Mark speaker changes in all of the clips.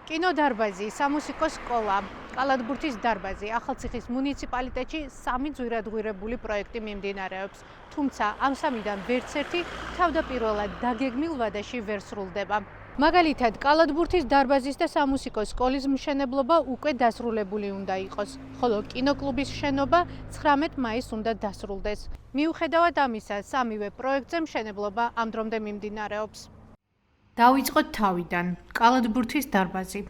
Speaker 1: კინოდარბაზი, სამუსიკო სკოლა, კალათბურთის დარბაზი, ახალციხის მუნიციპალიტეტში 3 ძვირადღირებული პროექტი მიმდინარეობს. თუმცა ამ სამიდან ვერც ერთი თავდაპირველად დაგეგმილ ვადაში ვერ სრულდება. მაგალითად, კალათბურთის დარბაზის და სამუსიკო სკოლის მშენებლობა უკვე დასრულებული უნდა იყოს, ხოლო კინოკლუბის შენობა 19 მაისს უნდა დასრულდეს. მიუხედავად ამისა, სამივე პროექტზე მშენებლობა ამ დრომდე მიმდინარეობს. დავიწყოთ თავიდან. კალათბურთის დარბაზი.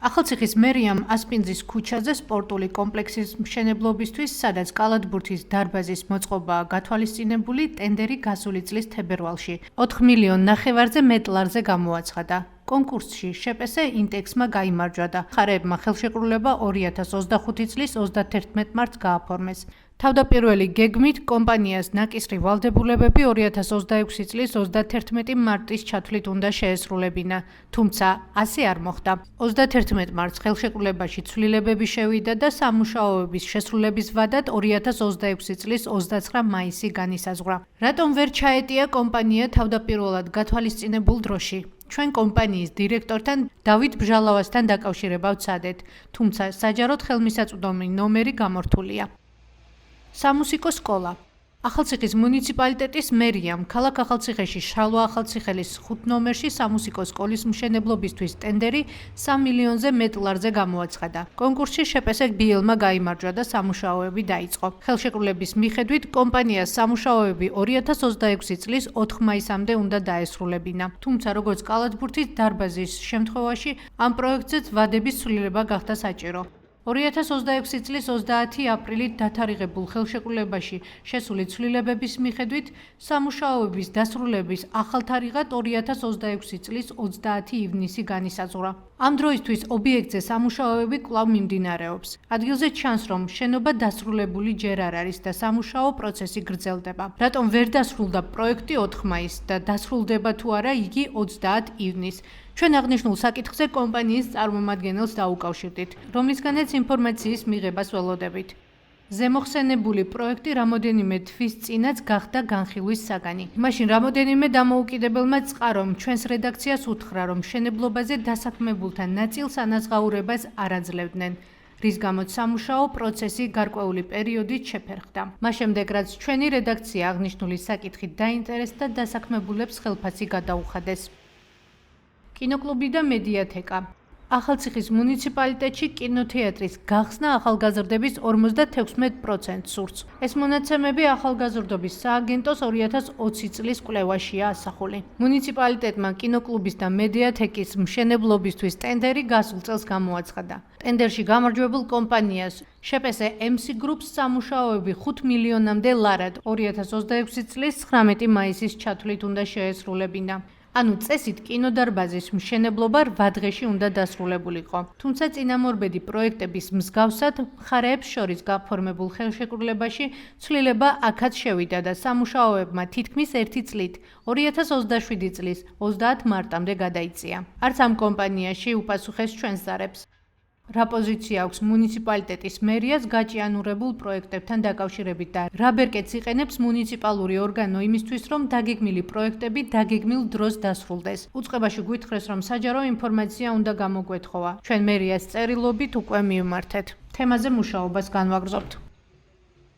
Speaker 1: ახალციხის მერიამ ასპინძის ქუჩაზე სპორტული კომპლექსის მშენებლობისთვის, სადაც კალათბურთის დარბაზის მოწყობაა გათვალისწინებული, ტენდერი გასული წლის თებერვალში 4,5 მილიონზე მეტ ლარზე გამოაცხადა. კონკურსში შეპესე ინტექსმა გაიმარჯვა და მხარეებმა ხელშეკრულება 2025 წლის 31 მარტს გააფორმეს. თავდაპირველი გეგმით კომპანიას ნაკისრი ვალდებულებები 2026 წლის 31 მარტის ჩათვლით უნდა შეესრულებინა, თუმცა ასე არ მოხდა. 31 მარტს ხელშეკრულებაში ცვლილებები შევიდა და სამუშაოების შესრულების ვადად 2026 წლის 29 მაისი განისაზღვრა. რატომ ვერ ჩაეტია კომპანია თავდაპირველად გათვალისწინებულ დროში? ჩვენ კომპანიის დირექტორთან დავით ბჟალავასთან დაკავშირება ვცადეთ, თუმცა საჯაროდ ხელმისაწვდომი ნომერი გამორთულია. სამუსიკო სკოლა. ახალციხის მუნიციპალიტეტის მერიამ ქალაქ ახალციხეში შალვა ახალციხელის 5 ნომერში სამუსიკო სკოლის მშენებლობისთვის ტენდერი 3 მილიონზე მეტ ლარზე გამოაცხადა. კონკურსში შეპესე ბიელმა გაიმარჯვა და სამუშაოები დაიწყო. ხელშეკრულების მიხედვით კომპანიას სამუშაოები 2026 წლის 4 მაისამდე უნდა დაესრულებინა. თუმცა როგორც კალათბურთის დარბაზის შემთხვევაში ამ პროექტზეც ვადების ცვლილება გახდა საჭირო. 2026 წლის 30 აპრილით დათარიღებულ ხელშეკრულებაში შესული ცვლილებების მიხედვით სამუშაოების დასრულების ახალ თარიღად 2026 წლის 30 ივნისი განისაზღვრა. ამ დროისთვის ობიექტზე სამუშაოები კვლავ მიმდინარეობს. ადგილზე ჩანს, რომ შენობა დასრულებული ჯერ არ არის და სამუშაო პროცესი გრძელდება. რატომ ვერ დასრულდა პროექტი 4 მაისს და დასრულდება თუ არა იგი 30 ივნისს? ჩვენ აღნიშნულ საკითხზე კომპანიის წარმომადგენელს დაუკავშირდით, რომლისგანაც ინფორმაციის მიღებას ველოდებით. ზემოხსენებული პროექტი რამოდენიმე თვის წინაც გახდა განხილვის საგანი. მაშინ რამოდენიმე დამოუკიდებელმა წყარომ ჩვენს რედაქციას უთხრა, რომ მშენებლობაზე დასაქმებულთა ნაწილს ანაზღაურებას არ აძლევდნენ, რის გამოც სამუშაო პროცესი გარკვეული პერიოდით შეფერხდა. მას შემდეგ, რაც ჩვენი რედაქცია აღნიშნული საკითხით დაინტერესდა, დასაქმებულებს ხელფასი გადაუხადეს. კინოკლუბი და მედიათეკა. ახალციხის მუნიციპალიტეტში კინოთეატრის გახსნა ახალგაზრდების 56% სურს. ეს მონაცემები ახალგაზრდობის სააგენტოს 2020 წლის კვლევაშია ასახული. მუნიციპალიტეტმა კინოკლუბის და მედიათეკის მშენებლობისთვის ტენდერი გასულ წელს გამოაცხადა. ტენდერში გამარჯვებულ კომპანიას შეპესე MC Group-ს სამუშაოები 5 მილიონამდე ლარად 2026 წლის 19 მაისის ჩათვლით უნდა შეესრულებინა. ანუ წესით კინოდარბაზის მშენებლობა 8 დღეში უნდა დასრულებულიყო. თუმცა წინამორბედი პროექტების მსგავსად მხარეებს შორის გაფორმებულ ხელშეკრულებაში ცვლილება აქაც შევიდა და სამუშაოებმა თითქმის 1 წლით 2027 წლის 30 მარტამდე გადაიწია. არც ამ კომპანიაში უპასუხეს ჩვენს ზარებს. რა პოზიცია აქვს მუნიციპალიტეტის მერიას გაჭიანურებულ პროექტებთან დაკავშირებით და რა ბერკეტს იყენებს მუნიციპალური ორგანო იმისთვის, რომ დაგეგმილი პროექტები დაგეგმილ დროს დასრულდეს. უწყებაში გვითხრეს, რომ საჯარო ინფორმაცია უნდა გამოგვეთხოვა. ჩვენ მერიას წერილობით უკვე მივმართეთ. თემაზე მუშაობას განვაგრძობთ.